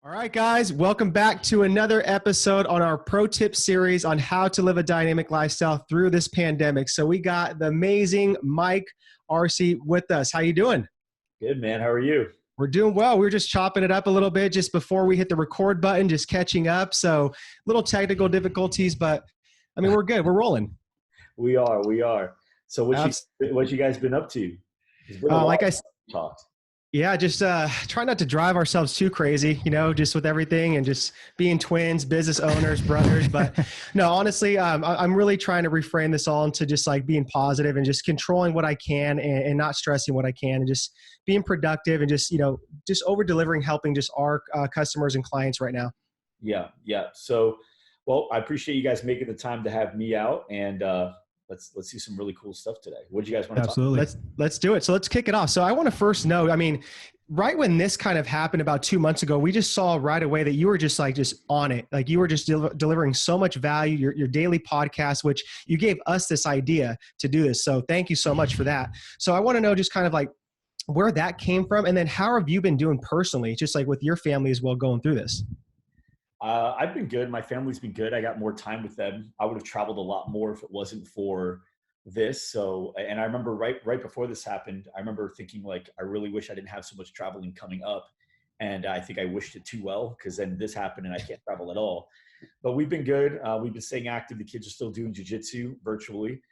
All right, guys, welcome back to another episode on our pro tip series on how to live a dynamic lifestyle through this pandemic. So we got the amazing Mike Arce with us. How you doing? Good, man. How are you? We're doing well. We were just chopping it up a little bit just before we hit the record button, just catching up. So little technical difficulties, but I mean, we're good. We're rolling. We are. So what you guys been up to? It's been a while like I since we talked. Yeah, just try not to drive ourselves too crazy, just with everything and just being twins, business owners, brothers. But no, honestly, I'm really trying to reframe this all into just like being positive and just controlling what I can and not stressing what I can and just being productive and just over delivering, helping just our customers and clients right now. Yeah. So, well, I appreciate you guys making the time to have me out, and let's do some really cool stuff today. What do you guys want to talk about? Let's do it. So let's kick it off. So I want to first know, right when this kind of happened about 2 months ago, we just saw right away that you were just on it. Like you were just delivering so much value, your daily podcast, which you gave us this idea to do this. So thank you so much for that. So I want to know just kind of like where that came from. And then how have you been doing personally, just like with your family as well going through this? I've been good. My family's been good. I got more time with them. I would have traveled a lot more if it wasn't for this. So, and I remember right before this happened, I remember thinking like, I really wish I didn't have so much traveling coming up. And I think I wished it too well, because then this happened and I can't travel at all. But we've been good. We've been staying active. The kids are still doing jiu-jitsu virtually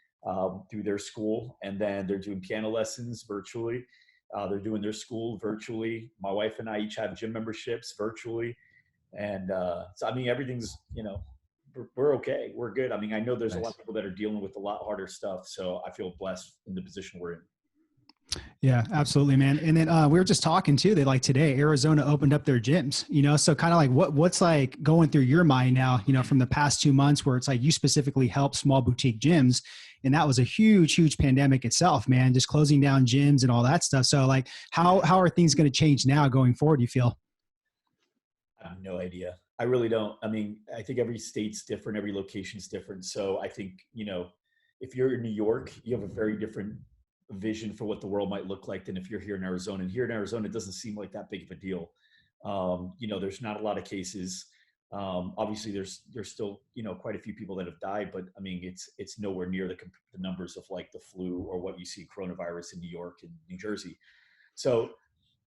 through their school. And then they're doing piano lessons virtually. They're doing their school virtually. My wife and I each have gym memberships virtually. And so, everything's, we're okay. We're good. I know there's a lot of people that are dealing with a lot harder stuff. So I feel blessed in the position we're in. Yeah, absolutely, man. And then we were just talking too, that like today, Arizona opened up their gyms, so kind of like what's like going through your mind now, from the past 2 months where it's like you specifically help small boutique gyms. And that was a huge pandemic itself, man, just closing down gyms and all that stuff. So like, how are things going to change now going forward, you feel? I have no idea. I really don't. I think every state's different. Every location's different. So I think, if you're in New York, you have a very different vision for what the world might look like than if you're here in Arizona. And here in Arizona, it doesn't seem like that big of a deal. There's not a lot of cases. Obviously there's still, quite a few people that have died, but it's nowhere near the numbers of like the flu or what you see coronavirus in New York and New Jersey. So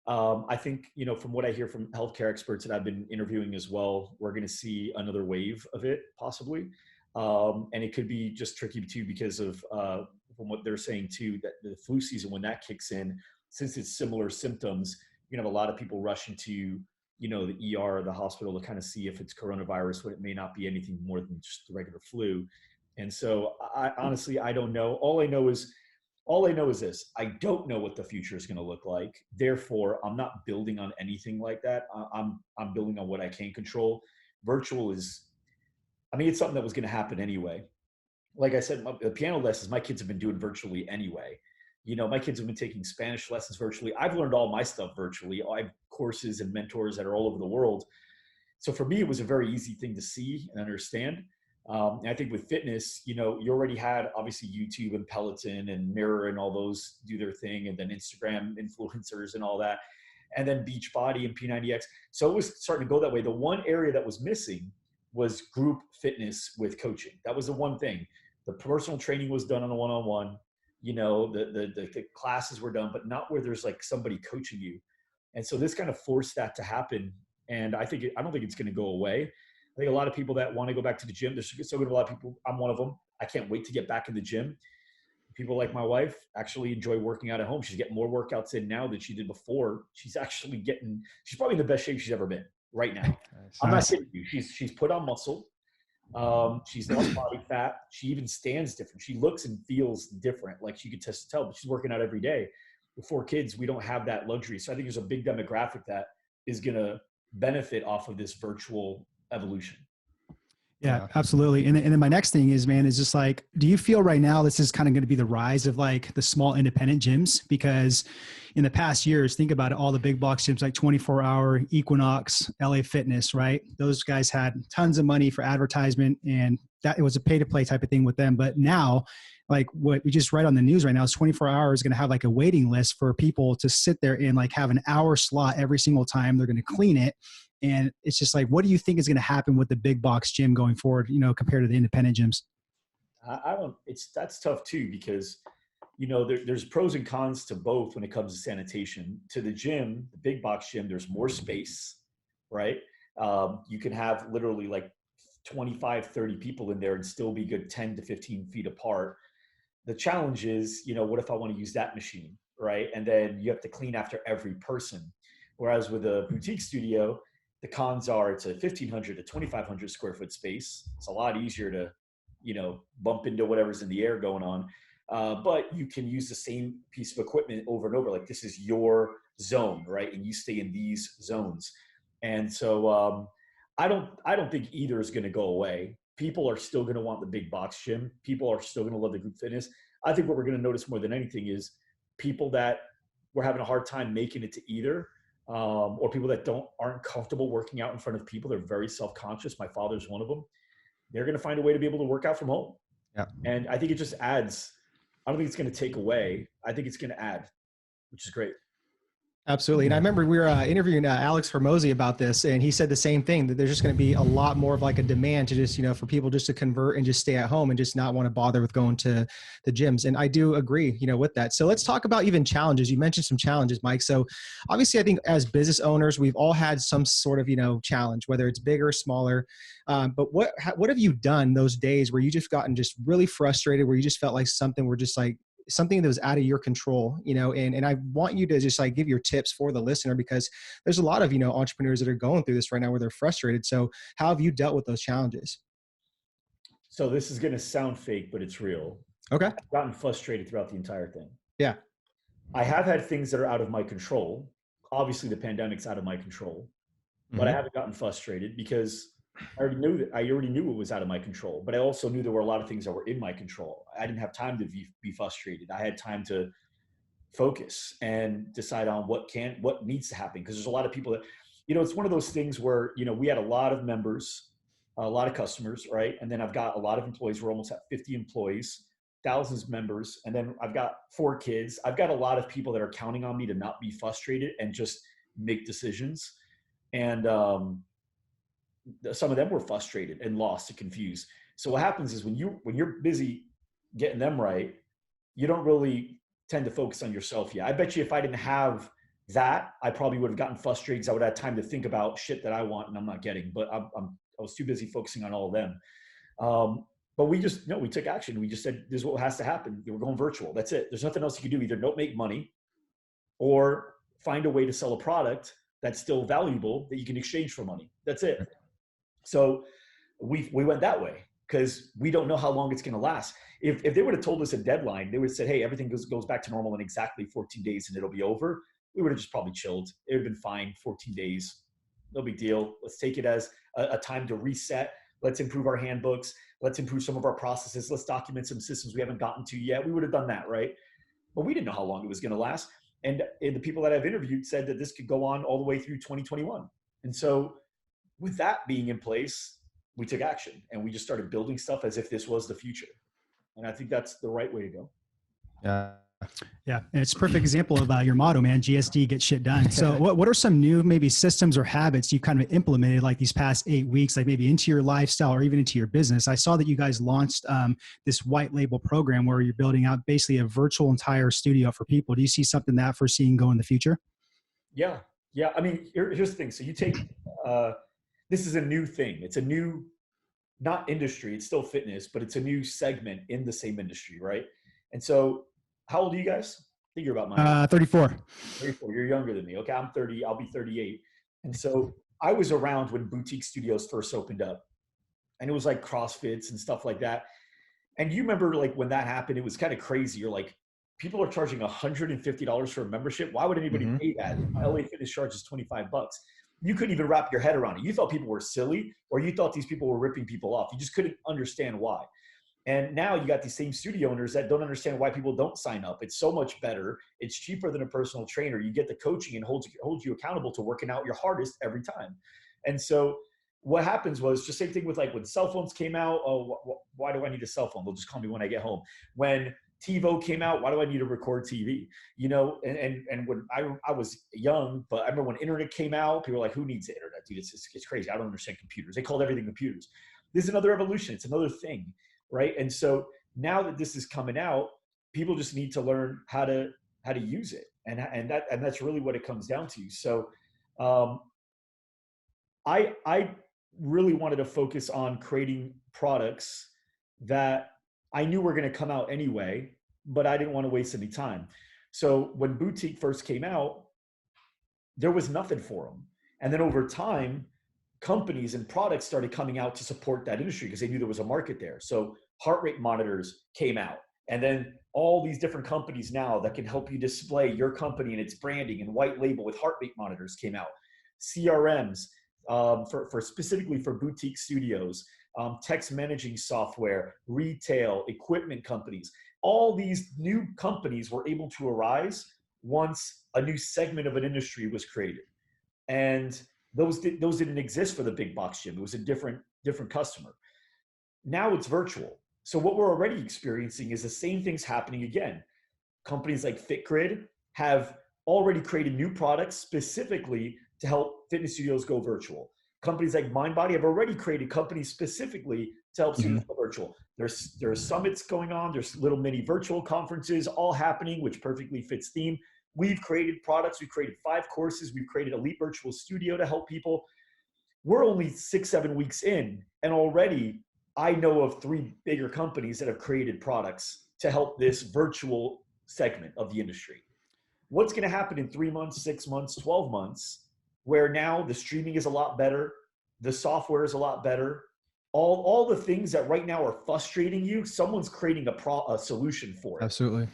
I think, from what I hear from healthcare experts that I've been interviewing as well, we're going to see another wave of it possibly. And it could be just tricky too, because of, from what they're saying too, that the flu season, when that kicks in, since it's similar symptoms, you're gonna have a lot of people rush into, the ER or the hospital to kind of see if it's coronavirus, when it may not be anything more than just the regular flu. And so I honestly, I don't know. All I know is this: I don't know what the future is going to look like. Therefore, I'm not building on anything like that. I'm building on what I can control. Virtual is, it's something that was going to happen anyway. Like I said, the piano lessons, my kids have been doing virtually anyway. My kids have been taking Spanish lessons virtually. I've learned all my stuff virtually. I have courses and mentors that are all over the world. So for me, it was a very easy thing to see and understand. And I think with fitness, you already had obviously YouTube and Peloton and Mirror and all those do their thing, and then Instagram influencers and all that, and then Beachbody and P90X. So it was starting to go that way. The one area that was missing was group fitness with coaching. That was the one thing. The personal training was done on a one-on-one, the classes were done, but not where there's like somebody coaching you. And so this kind of forced that to happen. And I don't think it's going to go away. I think a lot of people that want to go back to the gym, there's so good a lot of people. I'm one of them. I can't wait to get back in the gym. People like my wife actually enjoy working out at home. She's getting more workouts in now than she did before. She's probably in the best shape she's ever been right now. Nice. I'm not kidding you. She's put on muscle. She's lost body fat. She even stands different. She looks and feels different. Like she could tell, but she's working out every day. With 4 kids, we don't have that luxury. So I think there's a big demographic that is going to benefit off of this virtual evolution. Yeah, absolutely. And then my next thing is, man, is just like, do you feel right now this is kind of going to be the rise of like the small independent gyms? Because in the past years, think about it, all the big box gyms like 24 Hour, Equinox, LA Fitness, right? Those guys had tons of money for advertisement, and that it was a pay to play type of thing with them. But now, like what we just read on the news right now is 24 Hours is going to have like a waiting list for people to sit there and like have an hour slot every single time. They're going to clean it. And it's just like, what do you think is going to happen with the big box gym going forward, compared to the independent gyms? I don't, that's tough too, because, there's pros and cons to both when it comes to sanitation. To the gym, the big box gym, there's more space, right? You can have literally like 25, 30 people in there and still be good 10 to 15 feet apart. The challenge is, what if I want to use that machine, right? And then you have to clean after every person. Whereas with a boutique studio, the cons are it's a 1,500 to 2,500 square foot space. It's a lot easier to, bump into whatever's in the air going on. But you can use the same piece of equipment over and over. Like, this is your zone, right? And you stay in these zones. And so I don't think either is going to go away. People are still going to want the big box gym. People are still going to love the group fitness. I think what we're going to notice more than anything is people that were having a hard time making it to either, or people that aren't comfortable working out in front of people. They're very self-conscious. My father's one of them. They're going to find a way to be able to work out from home. Yeah. And I think it just adds. I don't think it's going to take away. I think it's going to add, which is great. Absolutely. And I remember we were interviewing Alex Hormozy about this, and he said the same thing, that there's just going to be a lot more of like a demand to just, for people just to convert and just stay at home and just not want to bother with going to the gyms. And I do agree, with that. So let's talk about even challenges. You mentioned some challenges, Mike. So obviously I think as business owners, we've all had some sort of, challenge, whether it's bigger or smaller. But what have you done those days where you just gotten just really frustrated, where you just felt like something were just like, something that was out of your control, and I want you to just like give your tips for the listener, because there's a lot of, entrepreneurs that are going through this right now where they're frustrated. So how have you dealt with those challenges? So this is going to sound fake, but it's real. Okay. I've gotten frustrated throughout the entire thing. Yeah. I have had things that are out of my control. Obviously the pandemic's out of my control, but I haven't gotten frustrated because I already knew it was out of my control, but I also knew there were a lot of things that were in my control. I didn't have time to be frustrated. I had time to focus and decide on what needs to happen. Because there's a lot of people that, it's one of those things where, we had a lot of members, a lot of customers, right? And then I've got a lot of employees. We're almost at 50 employees, thousands of members. And then I've got 4 kids. I've got a lot of people that are counting on me to not be frustrated and just make decisions. And, some of them were frustrated and lost and confused. So what happens is when you're busy getting them right, you don't really tend to focus on yourself yet. I bet you if I didn't have that, I probably would have gotten frustrated because I would have had time to think about shit that I want and I'm not getting. But I was too busy focusing on all of them. But we took action. We just said, this is what has to happen. We're going virtual. That's it. There's nothing else you can do. Either don't make money or find a way to sell a product that's still valuable that you can exchange for money. That's it. So we went that way because we don't know how long it's going to last. If they would have told us a deadline, they would have said, hey, everything goes back to normal in exactly 14 days and it'll be over. We would have just probably chilled. It would have been fine. 14 days, no big deal. Let's take it as a time to reset. Let's improve our handbooks. Let's improve some of our processes. Let's document some systems we haven't gotten to yet. We would have done that, right? But we didn't know how long it was going to last. And the people that I've interviewed said that this could go on all the way through 2021. And so with that being in place, we took action and we just started building stuff as if this was the future. And I think that's the right way to go. Yeah. And it's a perfect example of your motto, man, GSD, get shit done. So what are some new maybe systems or habits you kind of implemented like these past 8 weeks, like maybe into your lifestyle or even into your business? I saw that you guys launched this white label program where you're building out basically a virtual entire studio for people. Do you see something that foreseeing go in the future? Yeah. I mean, here's the thing. So you take, this is a new thing. It's a new, not industry, it's still fitness, but it's a new segment in the same industry, right? And so how old are you guys? I think you're about my age. 34. 34. You're younger than me. Okay, I'm 30. I'll be 38. And so I was around when boutique studios first opened up. And it was like CrossFits and stuff like that. And you remember like when that happened, it was kind of crazy. You're like, people are charging $150 for a membership. Why would anybody pay that? LA Fitness charges $25. You couldn't even wrap your head around it. You thought people were silly, or you thought these people were ripping people off. You just couldn't understand why. And now you got these same studio owners that don't understand why people don't sign up. It's so much better. It's cheaper than a personal trainer. You get the coaching and holds you accountable to working out your hardest every time. And so what happens was just same thing with like when cell phones came out. Oh, why do I need a cell phone? They'll just call me when I get home. When TiVo came out. Why do I need to record TV? You know, and when I was young, but I remember when internet came out, people were like, who needs the internet, dude? It's crazy. I don't understand computers. They called everything computers. This is another evolution. It's another thing, right? And so now that this is coming out, people just need to learn how to use it. And that's really what it comes down to. So I really wanted to focus on creating products that I knew were going to come out anyway, but I didn't want to waste any time. So when Boutique first came out, there was nothing for them. And then over time, companies and products started coming out to support that industry because they knew there was a market there. So heart rate monitors came out. And then all these different companies now that can help you display your company and its branding and white label with heart rate monitors came out. CRMs for specifically for boutique studios, text managing software, retail, equipment companies. All these new companies were able to arise once a new segment of an industry was created. And those didn't exist for the big box gym. It was a different customer. Now it's virtual. So what we're already experiencing is the same things happening again. Companies like FitGrid have already created new products specifically to help fitness studios go virtual. Companies like MindBody have already created companies specifically to help studios go virtual. There's summits going on. There's little mini virtual conferences all happening, which perfectly fits theme. We've created products. We've created 5 courses. We've created Elite Virtual Studio to help people. We're only 6-7 weeks in, and already I know of 3 bigger companies that have created products to help this virtual segment of the industry. What's going to happen in 3 months, 6 months, 12 months, where now the streaming is a lot better, the software is a lot better, all the things that right now are frustrating you, someone's creating a solution for it. Absolutely.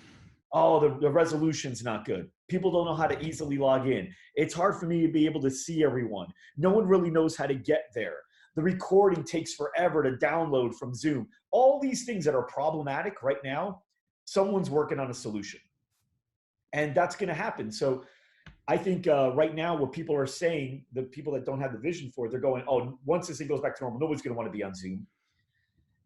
Oh, the resolution's not good. People don't know how to easily log in. It's hard for me to be able to see everyone. No one really knows how to get there. The recording takes forever to download from Zoom. All these things that are problematic right now, someone's working on a solution. And that's going to happen. So I think right now what people are saying, the people that don't have the vision for it, they're going, oh, once this thing goes back to normal, nobody's going to want to be on Zoom.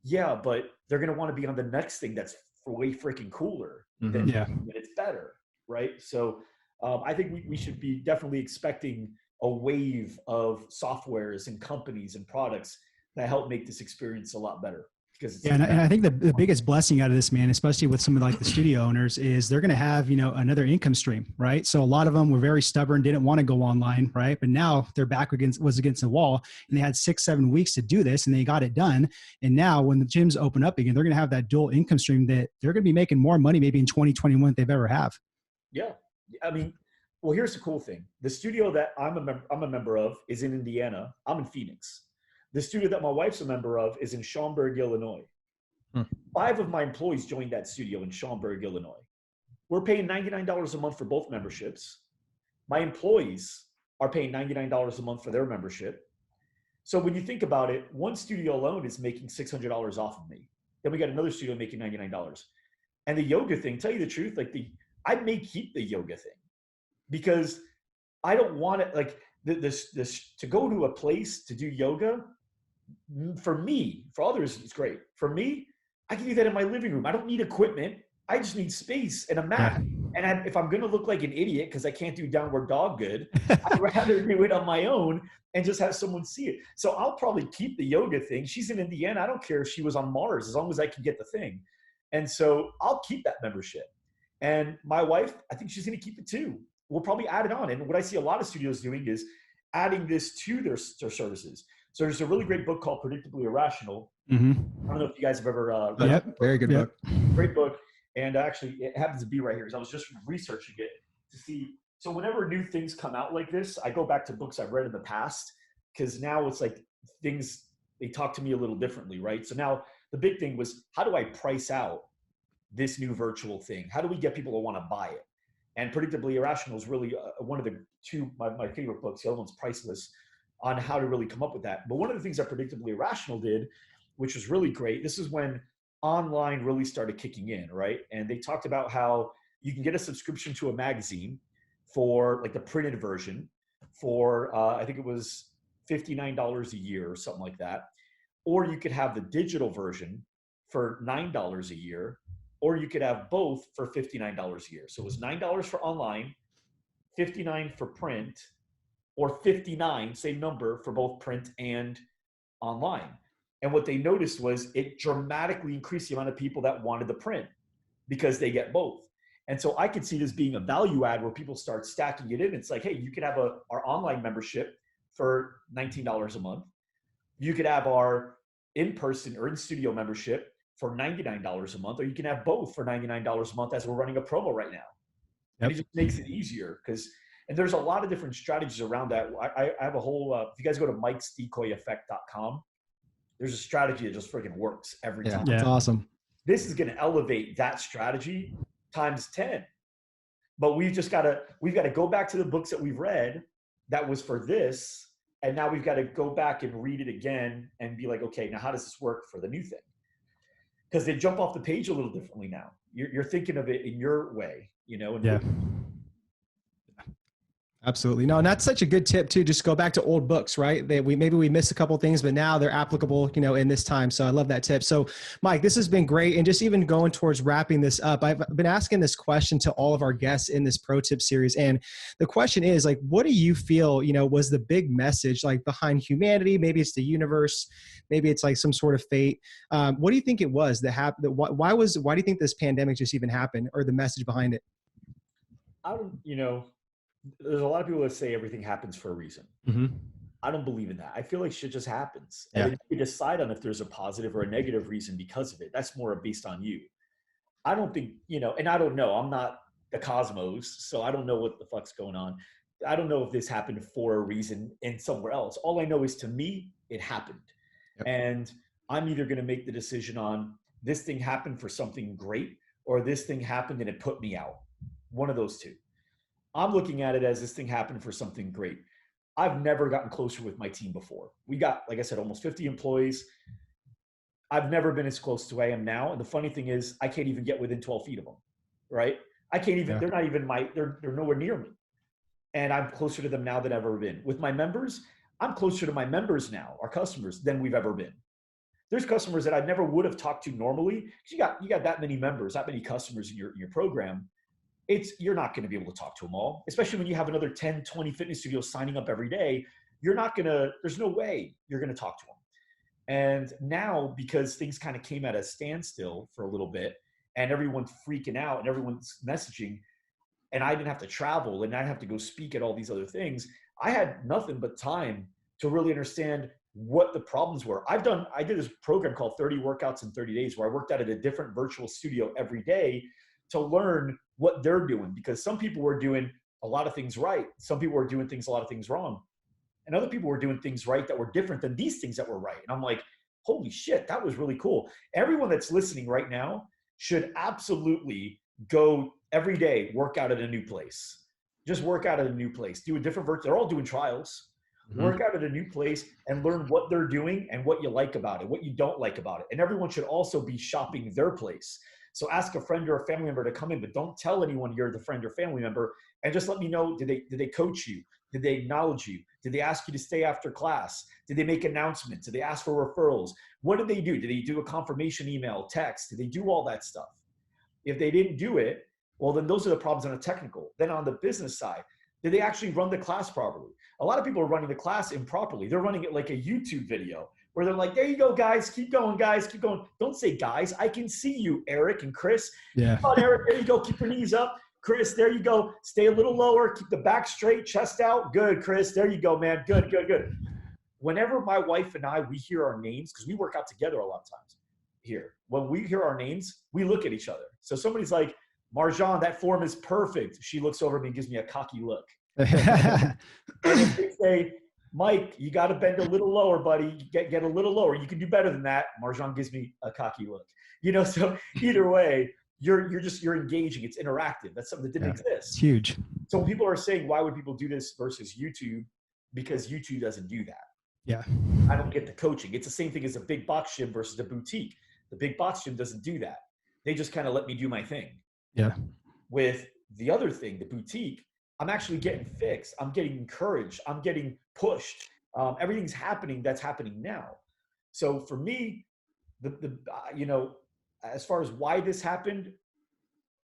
Yeah, but they're going to want to be on the next thing that's way freaking cooler. Than it's better, right? So I think we should be definitely expecting a wave of softwares and companies and products that help make this experience a lot better. And I think the biggest blessing out of this, man, especially with some of like the studio owners, is they're going to have, another income stream, right? So a lot of them were very stubborn, didn't want to go online, right? But now their back was against the wall, and they had 6-7 weeks to do this, and they got it done. And now when the gyms open up again, they're going to have that dual income stream that they're going to be making more money maybe in 2021 than they've ever have. Yeah. I mean, well, here's the cool thing. The studio that I'm a member of is in Indiana. I'm in Phoenix. The studio that my wife's a member of is in Schaumburg, Illinois. 5 of my employees joined that studio in Schaumburg, Illinois. We're paying $99 a month for both memberships. My employees are paying $99 a month for their membership. So when you think about it, one studio alone is making $600 off of me. Then we got another studio making $99. And the yoga thing, tell you the truth, I may keep the yoga thing because I don't want it, this to go to a place to do yoga. For me, for others, it's great. For me, I can do that in my living room. I don't need equipment. I just need space and a mat. And if I'm going to look like an idiot because I can't do downward dog good, I'd rather do it on my own and just have someone see it. So I'll probably keep the yoga thing. She's in Indiana. I don't care if she was on Mars as long as I can get the thing. And so I'll keep that membership. And my wife, I think she's going to keep it too. We'll probably add it on. And what I see a lot of studios doing is adding this to their services. So there's a really great book called Predictably Irrational. I don't know if you guys have ever read it. Very good book. Great book. And actually, it happens to be right here. So I was just researching it to see. So whenever new things come out like this, I go back to books I've read in the past because now it's like things, they talk to me a little differently, right? So now the big thing was, how do I price out this new virtual thing? How do we get people to want to buy it? And Predictably Irrational is really one of the 2, my favorite books. The other one's Priceless, on how to really come up with that. But one of the things that Predictably Irrational did, which was really great, this is when online really started kicking in, right? And they talked about how you can get a subscription to a magazine for the printed version for, I think it was $59 a year or something like that. Or you could have the digital version for $9 a year. or you could have both for $59 a year. So it was $9 for online, $59 for print, or $59, same number, for both print and online. And what they noticed was it dramatically increased the amount of people that wanted the print because they get both. And so I could see this being a value add where people start stacking it in. It's like, hey, you could have our online membership for $19 a month. You could have our in-person or in-studio membership for $99 a month, or you can have both for $99 a month, as we're running a promo right now. And it just makes it easier and there's a lot of different strategies around that. I have a whole, if you guys go to mikesdecoyeffect.com, there's a strategy that just freaking works every time. Yeah, that's awesome. This is going to elevate that strategy times 10. But we've got to go back to the books that we've read that was for this. And now we've got to go back and read it again and be like, okay, now how does this work for the new thing? Because they jump off the page a little differently now. You're thinking of it in your way, And Absolutely. No, and that's such a good tip too. Just go back to old books, right? Maybe we missed a couple of things, but now they're applicable, in this time. So I love that tip. So Mike, this has been great. And just even going towards wrapping this up, I've been asking this question to all of our guests in this pro tip series. And the question is like, what do you feel, was the big message like behind humanity? Maybe it's the universe, maybe it's like some sort of fate. What do you think it was that happened? Why do you think this pandemic just even happened, or the message behind it? There's a lot of people that say everything happens for a reason. Mm-hmm. I don't believe in that. I feel like shit just happens. And then you decide on if there's a positive or a negative reason because of it. That's more based on you. I don't think, and I don't know. I'm not the cosmos, so I don't know what the fuck's going on. I don't know if this happened for a reason and somewhere else. All I know is, to me, it happened. Yep. And I'm either going to make the decision on this thing happened for something great, or this thing happened and it put me out. One of those two. I'm looking at it as this thing happened for something great. I've never gotten closer with my team before. We got, like I said, almost 50 employees. I've never been as close to where I am now. And the funny thing is, I can't even get within 12 feet of them, right? I can't even, they're not even they're nowhere near me. And I'm closer to them now than I've ever been. With my members, I'm closer to my members now, our customers, than we've ever been. There's customers that I never would have talked to normally. You got that many members, that many customers in your program. You're not going to be able to talk to them all, especially when you have another 10, 20 fitness studios signing up every day. There's no way you're going to talk to them. And now, because things kind of came at a standstill for a little bit and everyone's freaking out and everyone's messaging, and I didn't have to travel and I didn't have to go speak at all these other things, I had nothing but time to really understand what the problems were. I did this program called 30 Workouts in 30 Days, where I worked out at a different virtual studio every day to learn what they're doing, because some people were doing a lot of things right. Some people were doing a lot of things wrong. And other people were doing things right that were different than these things that were right. And I'm like, holy shit, that was really cool. Everyone that's listening right now should absolutely go every day, work out at a new place. Just work out at a new place. Do a different virtual. They're all doing trials. Mm-hmm. Work out at a new place and learn what they're doing and what you like about it, what you don't like about it. And everyone should also be shopping their place. So ask a friend or a family member to come in, but don't tell anyone you're the friend or family member. And just let me know, did they coach you? Did they acknowledge you? Did they ask you to stay after class? Did they make announcements? Did they ask for referrals? What did they do? Did they do a confirmation email, text? Did they do all that stuff? If they didn't do it, well, then those are the problems on the technical. Then on the business side, did they actually run the class properly? A lot of people are running the class improperly. They're running it like a YouTube video, where they're like, there you go, guys. Keep going, guys. Keep going. Don't say guys. I can see you, Eric and Chris. Yeah. Come on, Eric. There you go. Keep your knees up. Chris, there you go. Stay a little lower. Keep the back straight, chest out. Good, Chris. There you go, man. Good, good, good. Whenever my wife and I, we hear our names, because we work out together a lot of times here. When we hear our names, we look at each other. So somebody's like, Marjan, that form is perfect. She looks over at me and gives me a cocky look. And if they say, Mike, you got to bend a little lower, buddy. Get a little lower. You can do better than that. Marjan gives me a cocky look. So either way, you're engaging. It's interactive. That's something that didn't exist. It's huge. So when people are saying, why would people do this versus YouTube? Because YouTube doesn't do that. Yeah. I don't get the coaching. It's the same thing as a big box gym versus a boutique. The big box gym doesn't do that. They just kind of let me do my thing. Yeah. With the other thing, the boutique, I'm actually getting fixed. I'm getting encouraged. I'm getting pushed. Everything's happening that's happening now. So for me, as far as why this happened,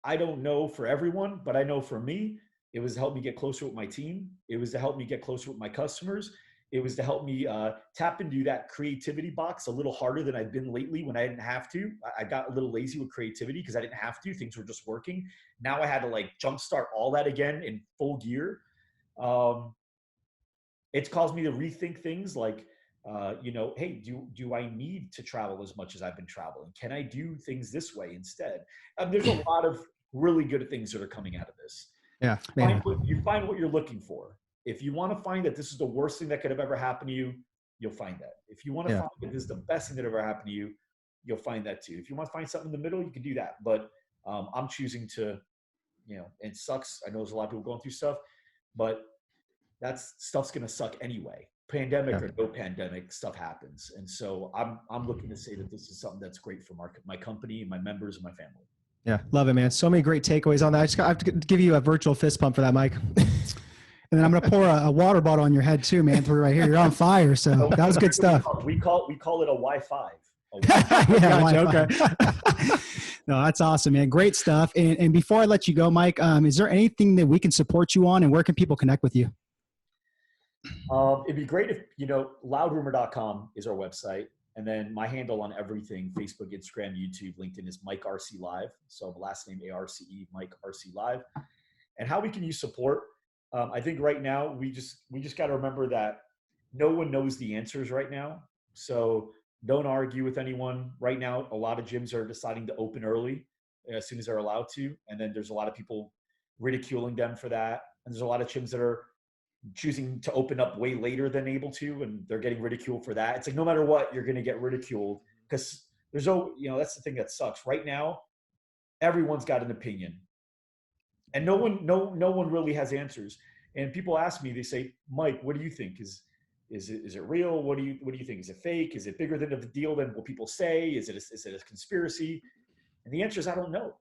I don't know for everyone, but I know for me, it was to help me get closer with my team. It was to help me get closer with my customers. It was to help me tap into that creativity box a little harder than I'd been lately when I didn't have to. I got a little lazy with creativity because I didn't have to. Things were just working. Now I had to like jumpstart all that again in full gear. It's caused me to rethink things like, hey, do I need to travel as much as I've been traveling? Can I do things this way instead? There's a lot of really good things that are coming out of this. Yeah, You find what you're looking for. If you want to find that this is the worst thing that could have ever happened to you, you'll find that. If you want to find that this is the best thing that ever happened to you, you'll find that too. If you want to find something in the middle, you can do that. But I'm choosing to, it sucks. I know there's a lot of people going through stuff, but that's stuff's going to suck anyway. Pandemic or no pandemic, stuff happens. And so I'm looking to say that this is something that's great for my company, my members, and my family. Yeah, love it, man. So many great takeaways on that. I have to give you a virtual fist pump for that, Mike. And then I'm going to pour a water bottle on your head too, man. Through right here, you're on fire. So that was good stuff. We call it a Wi-Fi. Okay. No, that's awesome, man. Great stuff. And before I let you go, Mike, is there anything that we can support you on, and where can people connect with you? It'd be great if, loudrumor.com is our website. And then my handle on everything, Facebook, Instagram, YouTube, LinkedIn, is Mike Arce Live. So the last name Arce, Mike Arce Live. And how we can use support. I think right now we just got to remember that no one knows the answers right now. So don't argue with anyone. Right now, a lot of gyms are deciding to open early as soon as they're allowed to. And then there's a lot of people ridiculing them for that. And there's a lot of gyms that are choosing to open up way later than able to, and they're getting ridiculed for that. It's like, no matter what, you're going to get ridiculed because there's that's the thing that sucks right now. Everyone's got an opinion and no one really has answers. And people ask me, they say, Mike, what do you think? Is it real? What do you think? Is it fake? Is it bigger than a deal than what people say? Is it a conspiracy? And the answer is, I don't know.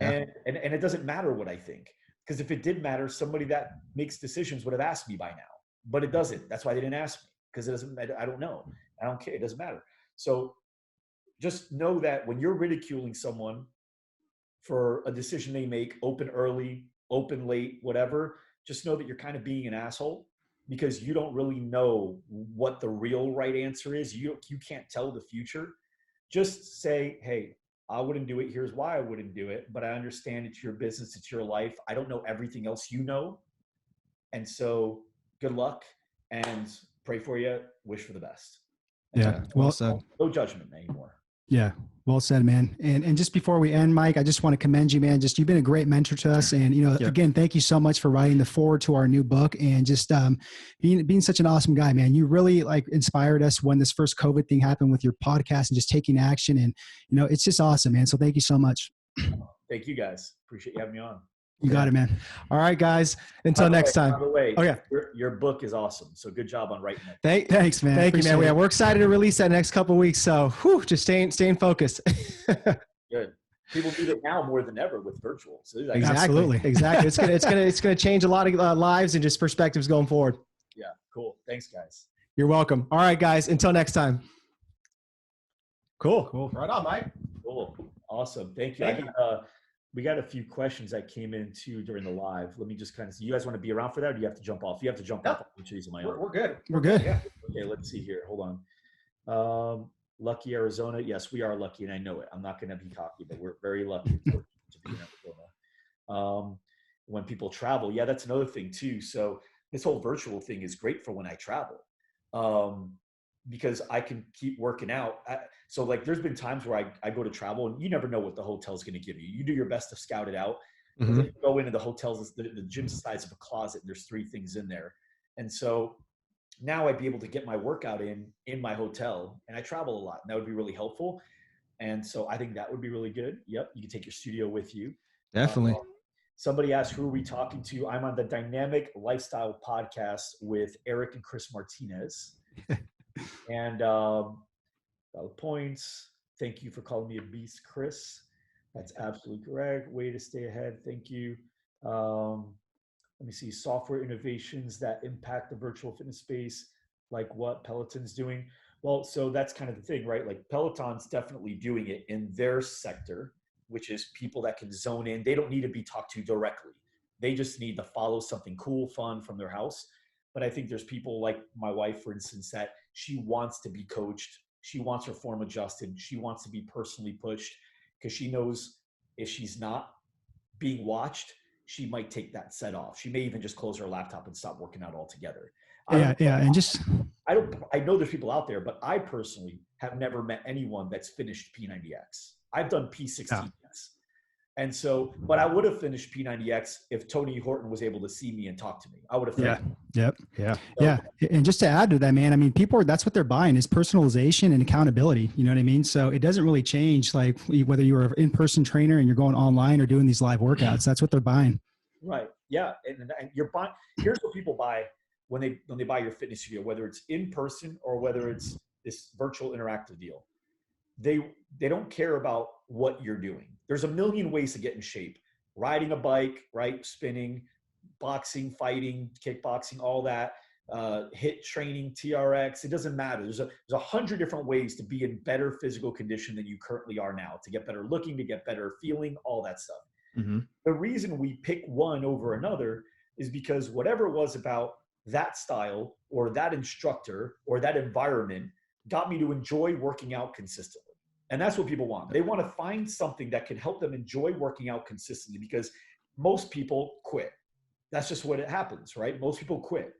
Yeah. And it doesn't matter what I think. Because if it did matter, somebody that makes decisions would have asked me by now. But it doesn't. That's why they didn't ask me. Because it doesn't matter. I don't know. I don't care. It doesn't matter. So just know that when you're ridiculing someone for a decision they make, open early, open late, whatever, just know that you're kind of being an asshole because you don't really know what the real right answer is. You can't tell the future. Just say, hey, I wouldn't do it. Here's why I wouldn't do it. But I understand it's your business. It's your life. I don't know everything else you know. And so good luck and pray for you. Wish for the best. Yeah. Well said. No judgment anymore. Yeah. Well said, man. And just before we end, Mike, I just want to commend you, man. You've been a great mentor to us. And, again, thank you so much for writing the foreword to our new book and just being such an awesome guy, man. You really inspired us when this first COVID thing happened with your podcast and just taking action. And, it's just awesome, man. So thank you so much. Thank you guys. Appreciate you having me on. You got it, man. All right, guys. Until next time. By the way, oh, yeah. your book is awesome. So good job on writing it. Thanks, man. Thank you, man. We're excited to release that next couple of weeks. So just staying focused. Good. People need it now more than ever with virtual. So Exactly. It's gonna change a lot of lives and just perspectives going forward. Yeah. Cool. Thanks, guys. You're welcome. All right, guys. Until next time. Cool. Right on, Mike. Cool. Awesome. Thank you. We got a few questions that came in too during the live. Let me just kind of see. You guys want to be around for that, or do you have to jump off? You have to jump off each of these on my own. We're good. We're good. Yeah. Okay, let's see here. Hold on. Lucky Arizona. Yes, we are lucky, and I know it. I'm not going to be cocky, but we're very lucky to be in Arizona. When people travel, yeah, that's another thing too. So this whole virtual thing is great for when I travel. Because I can keep working out. So there's been times where I go to travel and you never know what the hotel's going to give you. You do your best to scout it out. Mm-hmm. Then you go into the hotels, the gym's the size of a closet and there's 3 things in there. And so now I'd be able to get my workout in my hotel and I travel a lot and that would be really helpful. And so I think that would be really good. Yep. You can take your studio with you. Definitely. Somebody asked, who are we talking to? I'm on the Dynamic Lifestyle podcast with Eric and Chris Martinez. And points. Thank you for calling me a beast, Chris. That's absolutely correct. Way to stay ahead. Thank you. Let me see. Software innovations that impact the virtual fitness space, like what Peloton's doing. Well, so that's kind of the thing, right? Like Peloton's definitely doing it in their sector, which is people that can zone in. They don't need to be talked to directly. They just need to follow something cool, fun from their house. But I think there's people like my wife, for instance, that she wants to be coached. She wants her form adjusted. She wants to be personally pushed because she knows if she's not being watched, she might take that set off. She may even just close her laptop and stop working out altogether. Yeah. And just, I know there's people out there, but I personally have never met anyone that's finished P90X. I've done P60X. Yeah. And so, but I would have finished P90X if Tony Horton was able to see me and talk to me. I would have. Yeah. Yeah. Yeah. And just to add to that, man, I mean, people that's what they're buying is personalization and accountability. You know what I mean? So it doesn't really change like whether you're an in-person trainer and you're going online or doing these live workouts. That's what they're buying. Right. Yeah. And you're buying, here's what people buy when they buy your fitness studio, whether it's in person or whether it's this virtual interactive deal. They don't care about what you're doing. There's a million ways to get in shape. Riding a bike, right? Spinning, boxing, fighting, kickboxing, all that. HIIT training, TRX. It doesn't matter. There's 100 different ways to be in better physical condition than you currently are now, to get better looking, to get better feeling, all that stuff. Mm-hmm. The reason we pick one over another is because whatever it was about that style or that instructor or that environment got me to enjoy working out consistently. And that's what people want. They want to find something that can help them enjoy working out consistently because most people quit. That's just what it happens, right? Most people quit.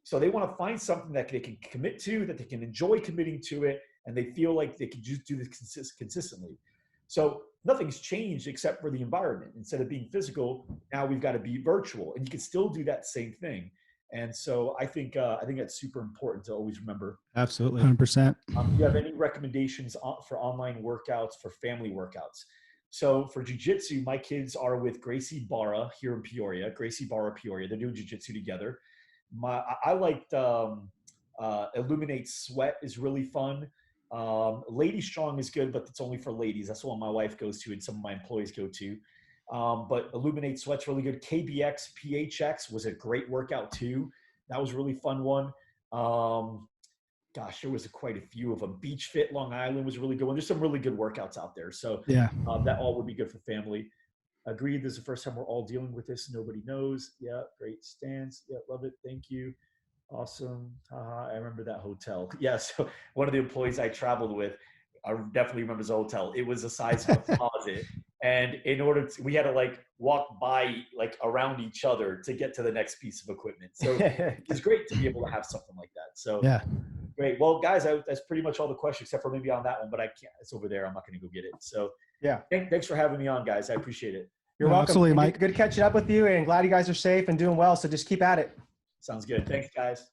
So they want to find something that they can commit to, that they can enjoy committing to it, and they feel like they can just do this consistently. So nothing's changed except for the environment. Instead of being physical, now we've got to be virtual, and you can still do that same thing. And so I think that's super important to always remember. Absolutely. 100%. Do you have any recommendations for online workouts, for family workouts? So for jiu-jitsu, my kids are with Gracie Barra here in Peoria. Gracie Barra, Peoria. They're doing jiu-jitsu together. I liked Illuminate Sweat is really fun. Lady Strong is good, but it's only for ladies. That's the one my wife goes to and some of my employees go to. But Illuminate Sweat's really good. KBX, PHX was a great workout too. That was a really fun one. Gosh, there was quite a few of them. Beach Fit Long Island was a really good one. There's some really good workouts out there. So yeah, that all would be good for family. Agreed. This is the first time we're all dealing with this. Nobody knows. Yeah, great stance. Yeah, love it. Thank you. Awesome. I remember that hotel. Yeah, so one of the employees I traveled with, I definitely remembers the hotel. It was the size of a closet. And in order to, we had to like walk by like around each other to get to the next piece of equipment. So it's great to be able to have something like that. So yeah, great. Well, guys, that's pretty much all the questions except for maybe on that one, but I can't, it's over there. I'm not going to go get it. So yeah, thanks for having me on, guys. I appreciate it. You're welcome. Absolutely, Mike. Good catching up with you and glad you guys are safe and doing well. So just keep at it. Sounds good. Thanks, guys.